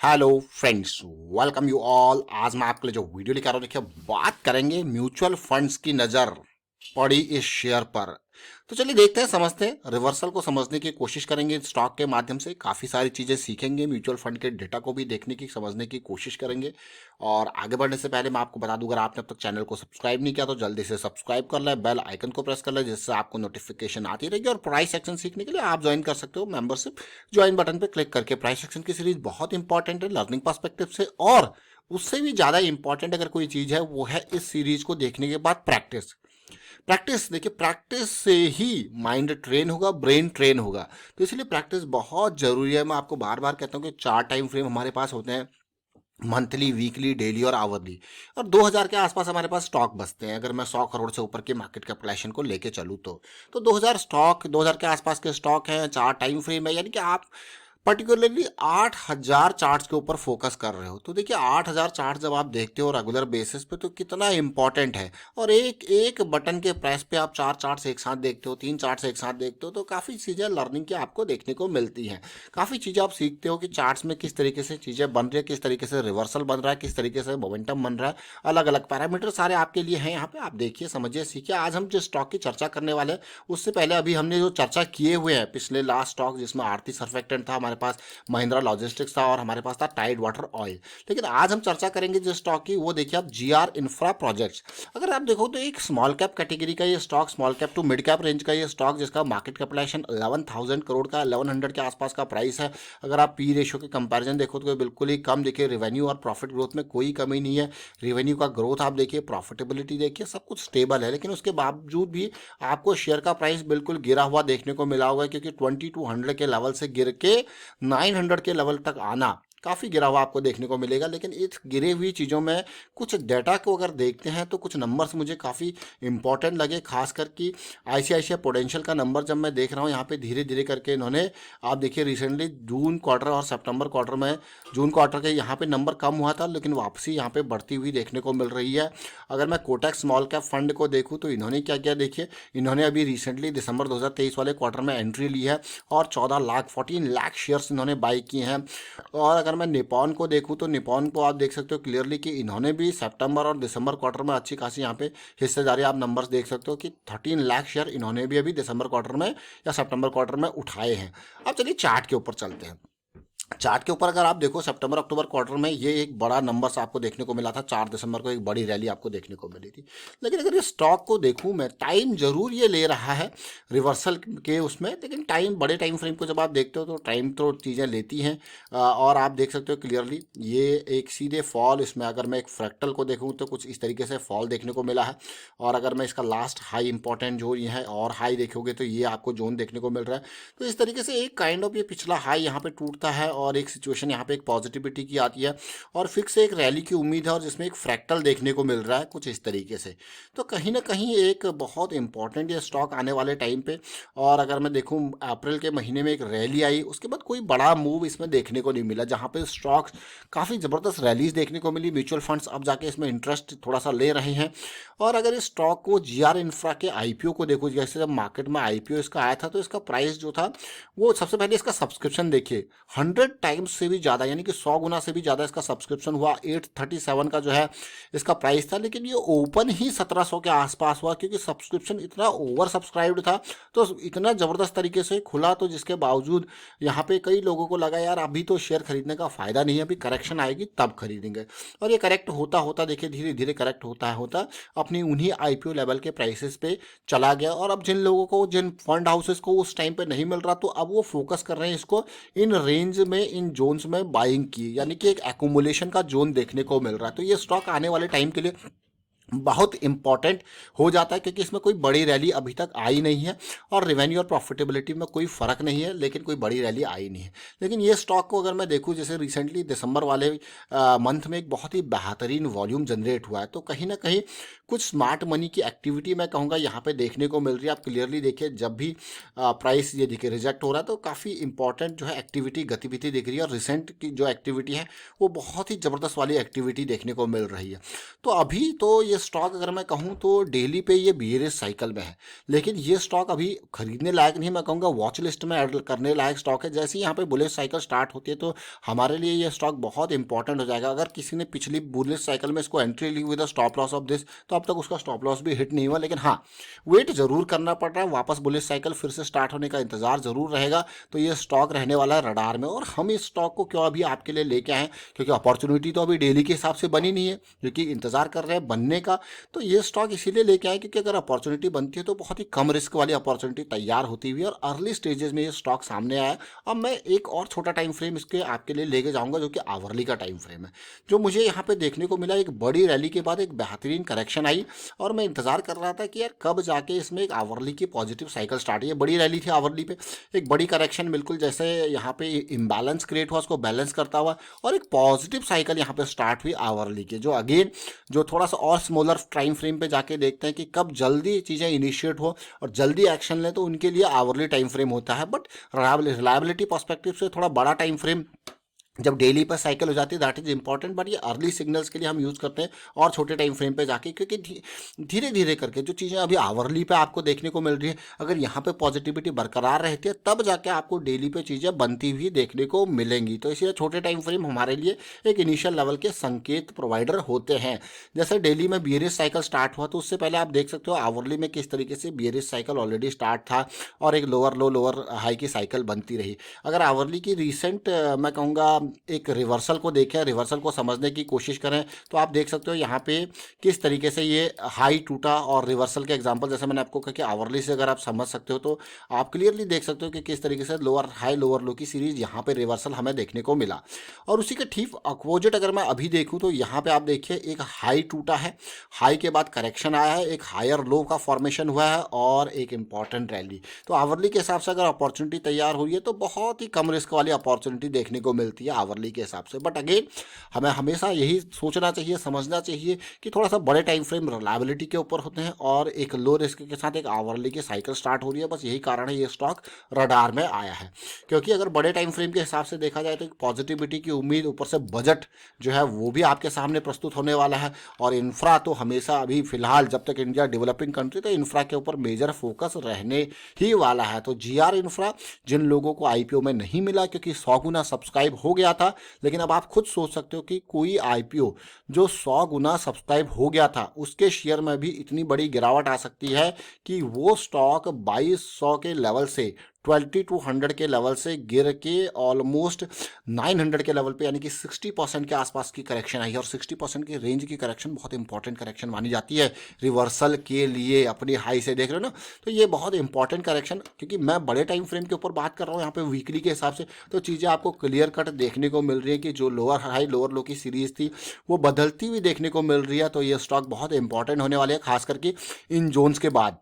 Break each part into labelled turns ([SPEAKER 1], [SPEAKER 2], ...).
[SPEAKER 1] Hello friends, welcome you all. आज मैं आपके लिए जो वीडियो लेकर आ रहा हूँ, देखिए बात करेंगे म्यूचुअल फंड्स की नज़र पड़ी इस शेयर पर। तो चलिए देखते हैं, समझते हैं, रिवर्सल को समझने की कोशिश करेंगे स्टॉक के माध्यम से। काफ़ी सारी चीज़ें सीखेंगे, म्यूचुअल फंड के डेटा को भी देखने की समझने की कोशिश करेंगे। और आगे बढ़ने से पहले मैं आपको बता दूं, अगर आपने अब तक चैनल को सब्सक्राइब नहीं किया तो जल्दी से सब्सक्राइब कर लें, बेल आइकन को प्रेस कर लें, जिससे आपको नोटिफिकेशन आती रहेगी। और प्राइस सेक्शन सीखने के लिए आप ज्वाइन कर सकते हो मेंबरशिप ज्वाइन बटन पर क्लिक करके। प्राइस सेक्शन की सीरीज बहुत इंपॉर्टेंट है लर्निंग पर्सपेक्टिव से, और उससे भी ज़्यादा इंपॉर्टेंट अगर कोई चीज़ है वो है इस सीरीज को देखने के बाद प्रैक्टिस। प्रैक्टिस देखिए, प्रैक्टिस से ही माइंड ट्रेन होगा, ब्रेन ट्रेन होगा। तो इसलिए प्रैक्टिस बहुत जरूरी है। मैं आपको बार बार कहता हूँ कि 4 टाइम फ्रेम हमारे पास होते हैं, मंथली, वीकली, डेली और आवरली। और 2000 के आसपास हमारे पास स्टॉक बचते हैं, अगर मैं 100 करोड़ से ऊपर के मार्केट कैपिटलाइजेशन को लेके चलूँ तो 2000 स्टॉक, 2000 के आसपास के स्टॉक हैं, 4 टाइम फ्रेम है, यानी कि आप पर्टिकुलरली 8000 चार्ट्स के ऊपर फोकस कर रहे हो। तो देखिए 8000 चार्ट जब आप देखते हो रेगुलर बेसिस पे तो कितना इंपॉर्टेंट है। और एक एक बटन के प्रेस पे आप 4 चार्ट्स एक साथ देखते हो, 3 चार्ट्स एक साथ देखते हो, तो काफ़ी चीज़ें लर्निंग की आपको देखने को मिलती हैं। काफ़ी चीज़ें आप सीखते हो कि चार्ट्स में किस तरीके से चीज़ें बन रही है, किस तरीके से रिवर्सल बन रहा है, किस तरीके से मोमेंटम बन रहा है। अलग अलग पैरामीटर सारे आपके लिए हैं यहाँ पे, आप देखिए, समझिए, सीखिए। आज हम जिस स्टॉक की चर्चा करने वाले हैं उससे पहले अभी हमने जो चर्चा किए हुए हैं पिछले लास्ट स्टॉक, जिसमें आरती सर्फेक्टेंट था हमारे पास, महिंद्रा लॉजिस्टिक्स था, और हमारे पास था टाइड वाटर ऑयल। लेकिन आज हम चर्चा करेंगे जिस स्टॉक की, वो देखिए आप जीआर इंफ्रा प्रोजेक्ट्स। अगर आप देखो तो एक स्मॉल कैप कैटेगरी का ये stock, small cap to mid cap range का ये स्टॉक, जिसका मार्केट कैपिटलाइजेशन 11,000 करोड़ का, 1100 के आसपास का प्राइस है। अगर आप पी रेशियो के कंपैरिजन देखो तो बिल्कुल ही कम। देखिए रेवेन्यू और प्रॉफिट ग्रोथ में कोई कमी नहीं है। रेवेन्यू का ग्रोथ आप देखिए, प्रॉफिटेबिलिटी देखिए, सब कुछ स्टेबल है। लेकिन उसके बावजूद भी आपको शेयर का प्राइस बिल्कुल गिरा हुआ देखने को मिला होगा, क्योंकि 2200 के लेवल से गिर के 900 के लेवल तक आना काफ़ी गिरा हुआ आपको देखने को मिलेगा। लेकिन इस गिरे हुई चीज़ों में कुछ डेटा को अगर देखते हैं तो कुछ नंबर्स मुझे काफ़ी इंपॉर्टेंट लगे, खासकर कि आईसीआईसीआई पोटेंशियल का नंबर जब मैं देख रहा हूँ यहाँ पे धीरे धीरे करके इन्होंने, आप देखिए रिसेंटली जून क्वार्टर और सितंबर क्वार्टर में, जून क्वार्टर के यहाँ पे नंबर कम हुआ था, लेकिन वापसी यहाँ पे बढ़ती हुई देखने को मिल रही है। अगर मैं कोटक स्मॉल कैप फंड को देखूँ तो इन्होंने क्या किया, देखिए इन्होंने अभी रिसेंटली दिसंबर 2023 वाले क्वार्टर में एंट्री ली है, और 14 लाख शेयर्स इन्होंने बाई किए हैं। और अगर मैं निपॉन को देखूं तो निपॉन को आप देख सकते हो क्लियरली कि इन्होंने भी सितंबर और दिसंबर क्वार्टर में अच्छी खासी यहाँ पे हिस्सेदारी, आप नंबर्स देख सकते हो कि 13 लाख शेयर इन्होंने भी अभी दिसंबर क्वार्टर में या सितंबर क्वार्टर में उठाए हैं। अब चलिए चार्ट के ऊपर चलते हैं। चार्ट के ऊपर अगर आप देखो सितंबर अक्टूबर क्वार्टर में ये एक बड़ा नंबर्स आपको देखने को मिला था, 4 दिसंबर को एक बड़ी रैली आपको देखने को मिली थी। लेकिन अगर ये स्टॉक को देखूं मैं, टाइम जरूर ये ले रहा है रिवर्सल के उसमें, लेकिन टाइम, बड़े टाइम फ्रेम को जब आप देखते हो तो टाइम तो चीज़ें लेती हैं। और आप देख सकते हो क्लियरली ये एक सीधे फॉल, इसमें अगर मैं एक फ्रैक्टल को देखूँ तो कुछ इस तरीके से फॉल देखने को मिला है। और अगर मैं इसका लास्ट हाई इंपॉर्टेंट जो ये है और हाई देखोगे तो ये आपको जोन देखने को मिल रहा है। तो इस तरीके से एक काइंड ऑफ ये पिछला हाई यहाँ पे टूटता है, और एक सिचुएशन यहाँ पे एक पॉजिटिविटी की आती है, और फिर से एक रैली की उम्मीद है, और जिसमें एक फ्रैक्टल देखने को मिल रहा है कुछ इस तरीके से। तो कहीं ना कहीं एक बहुत इंपॉर्टेंट ये स्टॉक आने वाले टाइम पे। और अगर मैं देखूँ अप्रैल के महीने में एक रैली आई, उसके बाद कोई बड़ा मूव इसमें देखने को नहीं मिला, जहाँ पे स्टॉक्स काफ़ी ज़बरदस्त रैलीज देखने को मिली। म्यूचुअल फंड्स अब जाके इसमें इंटरेस्ट थोड़ा सा ले रहे हैं। और अगर इस स्टॉक को जीआर इंफ्रा के आईपीओ को देखो, जैसे जब मार्केट में आईपीओ इसका आया था तो इसका प्राइस जो था वो, सबसे पहले इसका सब्सक्रिप्शन देखिए, 100 टाइम्स से भी ज़्यादा, यानी कि 100 गुना से भी ज़्यादा इसका सब्सक्रिप्शन हुआ। 837 का जो है इसका प्राइस था, लेकिन ये ओपन ही 1700 के आसपास हुआ, क्योंकि सब्सक्रिप्शन इतना ओवर सब्सक्राइब्ड था, तो इतना ज़बरदस्त तरीके से खुला। तो जिसके बावजूद यहाँ पे कई लोगों को लगा यार अभी तो शेयर खरीदने का फ़ायदा नहीं है, अभी करेक्शन आएगी तब खरीदेंगे। और ये करेक्ट होता होता देखिए धीरे धीरे करेक्ट होता अपनी उन्हीं आईपीओ लेवल के प्राइसेस पे चला गया। और अब जिन लोगों को, जिन फंड हाउसेस को उस टाइम पे नहीं मिल रहा, तो अब वो फोकस कर रहे हैं इसको इन रेंज में, इन जोन्स में बाइंग की, यानी कि एक एकुमुलेशन का जोन देखने को मिल रहा है। तो ये स्टॉक आने वाले टाइम के लिए बहुत इंपॉर्टेंट हो जाता है, क्योंकि इसमें कोई बड़ी रैली अभी तक आई नहीं है, और रेवेन्यू और प्रॉफिटेबिलिटी में कोई फ़र्क नहीं है, लेकिन कोई बड़ी रैली आई नहीं है। लेकिन ये स्टॉक को अगर मैं देखूं, जैसे रिसेंटली दिसंबर वाले मंथ में एक बहुत ही बेहतरीन वॉल्यूम जनरेट हुआ है, तो कहीं ना कहीं कुछ स्मार्ट मनी की एक्टिविटी मैं कहूँगा यहाँ पे देखने को मिल रही है। आप क्लियरली देखिए, जब भी प्राइस ये देखिए रिजेक्ट हो रहा है तो काफ़ी इंपॉर्टेंट जो है एक्टिविटी, गतिविधि दिख रही है। और रिसेंट की जो एक्टिविटी है वो बहुत ही ज़बरदस्त वाली एक्टिविटी देखने को मिल रही है। तो अभी तो ये स्टॉक अगर मैं कहूँ तो डेली पे ये बियरिश साइकिल में है, लेकिन ये स्टॉक अभी खरीदने लायक नहीं, मैं कहूँगा वॉच लिस्ट में ऐड करने लायक स्टॉक है। जैसे ही यहाँ पे बुलिश साइकिल स्टार्ट होती है तो हमारे लिए ये स्टॉक बहुत इंपॉर्टेंट हो जाएगा। अगर किसी ने पिछली बुलिश साइकिल में इसको एंट्री ली with stop loss of this, तो अब तक उसका स्टॉप लॉस भी हिट नहीं हुआ, लेकिन हाँ वेट जरूर करना पड़ रहा है, वापस बुलिश साइकिल फिर से स्टार्ट होने का इंतजार जरूर रहेगा। तो ये स्टॉक रहने वाला है रडार में। और हम इस स्टॉक को क्यों अभी आपके लिए लेके आए, क्योंकि अपॉर्चुनिटी तो अभी डेली के हिसाब से बनी नहीं है, क्योंकि इंतजार कर रहे हैं बनने का। तो ये स्टॉक इसीलिए लेके आए क्योंकि अगर अपॉर्चुनिटी बनती है तो बहुत ही कम रिस्क वाली अपॉर्चुनिटी तैयार होती हुई और अर्ली स्टेजेस में ये स्टॉक सामने आया। अब मैं एक और छोटा टाइम फ्रेम इसके आपके लिए लेके जाऊंगा जो कि आवरली का टाइम फ्रेम है। जो मुझे यहाँ पे देखने को मिला, एक बड़ी रैली के बाद एक बेहतरीन करेक्शन आई और मैं इंतजार कर रहा था कि यार कब जाके इसमें एक आवरली की पॉजिटिव साइकिल स्टार्ट हुई। बड़ी रैली थी आवरली पे, एक बड़ी करेक्शन, बिल्कुल जैसे यहाँ पे इम्बैलेंस क्रिएट हुआ उसको बैलेंस करता हुआ, और एक पॉजिटिव साइकिल यहाँ पे स्टार्ट हुई आवरली के। जो अगेन जो थोड़ा सा और स्मॉलर टाइम फ्रेम पे जाके देखते हैं कि कब जल्दी चीज़ें इनिशिएट हो और जल्दी एक्शन लें, तो उनके लिए आवरली टाइम फ्रेम होता है। बट रिलायबिलिटी पर्सपेक्टिव से थोड़ा बड़ा टाइम फ्रेम जब डेली पर साइकिल हो जाती है दैट इज इंपॉर्टेंट। बट ये अर्ली सिग्नल्स के लिए हम यूज़ करते हैं और छोटे टाइम फ्रेम पे जाके, क्योंकि धीरे धीरे करके जो चीज़ें अभी आवरली पे आपको देखने को मिल रही है, अगर यहाँ पे पॉजिटिविटी बरकरार रहती है तब जाके आपको डेली पे चीज़ें बनती हुई देखने को मिलेंगी। तो इसलिए छोटे टाइम फ्रेम हमारे लिए एक इनिशियल लेवल के संकेत प्रोवाइडर होते हैं। जैसे डेली में बियरिश साइकिल स्टार्ट हुआ तो उससे पहले आप देख सकते हो आवरली में किस तरीके से बियरिश साइकिल ऑलरेडी स्टार्ट था और एक लोअर लो लोअर हाई की साइकिल बनती रही। अगर आवरली की रिसेंट मैं कहूँगा एक रिवर्सल को देखें, रिवर्सल को समझने की कोशिश करें, तो आप देख सकते हो यहाँ पे किस तरीके से ये हाई टूटा। और रिवर्सल के एग्जांपल जैसे मैंने आपको कहा कि आवरली से अगर आप समझ सकते हो तो आप क्लियरली देख सकते हो कि किस तरीके से लोअर हाई लोअर लो की सीरीज यहाँ पे रिवर्सल हमें देखने को मिला। और उसी के ठीक अपोजिट अगर मैं अभी देखूँ तो यहाँ पे आप देखिए एक हाई टूटा है, हाई के बाद करेक्शन आया है, एक हायर लो का फॉर्मेशन हुआ है और एक इंपॉर्टेंट रैली। तो आवरली के हिसाब से अगर अपॉर्चुनिटी तैयार हुई है तो बहुत ही कम रिस्क वाली अपॉर्चुनिटी देखने को मिलती है आवरली के हिसाब से। बट अगेन हमें हमेशा यही सोचना चाहिए, समझना चाहिए कि थोड़ा सा बड़े टाइम फ्रेम रिलायबिलिटी के ऊपर होते हैं और एक लो रिस्क के साथ एक आवरली की साइकिल स्टार्ट हो रही है। बस यही कारण है ये स्टॉक रडार में आया है, क्योंकि अगर बड़े टाइम फ्रेम के हिसाब से देखा जाए तो पॉजिटिविटी की उम्मीद, ऊपर से बजट जो है वो भी आपके सामने प्रस्तुत होने वाला है। और इंफ्रा तो हमेशा अभी फिलहाल जब तक इंडिया डेवलपिंग कंट्री, तो इंफ्रा के ऊपर मेजर फोकस रहने ही वाला है। तो जीआर इंफ्रा जिन लोगों को आईपीओ में नहीं मिला क्योंकि 100 गुना सब्सक्राइब हो गया था, लेकिन अब आप खुद सोच सकते हो कि कोई आईपीओ जो 100 गुना सब्सक्राइब हो गया था उसके शेयर में भी इतनी बड़ी गिरावट आ सकती है कि वो स्टॉक 2200 के लेवल से 2200 के लेवल से गिर के ऑलमोस्ट 900 के लेवल पे, यानी कि 60% के आसपास की करेक्शन आई है। और 60% की रेंज की करेक्शन बहुत इंपॉर्टेंट करेक्शन मानी जाती है रिवर्सल के लिए। अपनी हाई से देख रहे हो ना, तो ये बहुत इंपॉर्टेंट करेक्शन, क्योंकि मैं बड़े टाइम फ्रेम के ऊपर बात कर रहा हूँ यहाँ पे वीकली के हिसाब से, तो चीज़ें आपको क्लियर कट देखने को मिल रही है कि जो लोअर हाई लोअर लो की सीरीज थी वो बदलती हुई देखने को मिल रही है। तो ये स्टॉक बहुत इंपॉर्टेंट होने वाले है, खास करके इन जोन्स के बाद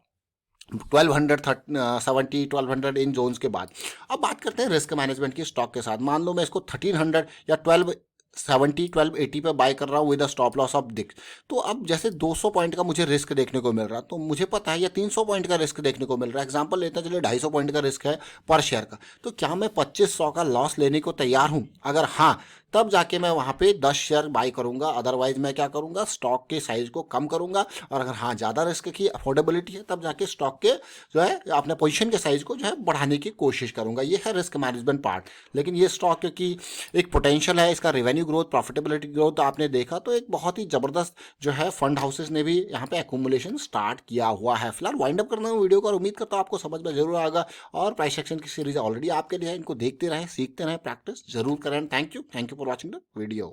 [SPEAKER 1] 1270 1200 इन जोन्स के बाद। अब बात करते हैं रिस्क मैनेजमेंट की स्टॉक के साथ। मान लो मैं इसको 1300 या 1270 1280 पे बाय कर रहा हूँ with a stop loss of दिख, तो अब जैसे 200 पॉइंट का मुझे रिस्क देखने को मिल रहा, तो मुझे पता है या 300 पॉइंट का रिस्क देखने को मिल रहा है। एग्जांपल लेते हैं, चलिए 250 पॉइंट का रिस्क है पर शेयर का, तो क्या मैं 2500 का लॉस लेने को तैयार हूँ? अगर हाँ, तब जाके मैं वहाँ पे 10 शेयर बाई करूँगा। अदरवाइज मैं क्या करूँगा, स्टॉक के साइज को कम करूँगा। और अगर हाँ ज़्यादा रिस्क की अफोर्डेबिलिटी है तब जाके स्टॉक के जो है अपने पोजीशन के साइज को जो है बढ़ाने की कोशिश करूँगा। ये है रिस्क मैनेजमेंट पार्ट। लेकिन ये स्टॉक क्योंकि एक पोटेंशियल है, इसका रेवेन्यू ग्रोथ प्रॉफिटेबिलिटी ग्रोथ आपने देखा, तो एक बहुत ही ज़बरदस्त जो है फंड हाउसेस ने भी यहाँ पे एकोमुलेशन स्टार्ट किया हुआ है। फिलहाल वाइंड अप करना वीडियो को, और उम्मीद करता हूँ आपको समझ में जरूर आएगा। और प्राइस एक्शन की सीरीज ऑलरेडी आपके लिए है, इनको देखते रहें, सीखते रहें, प्रैक्टिस जरूर करें। Thank you for watching the video.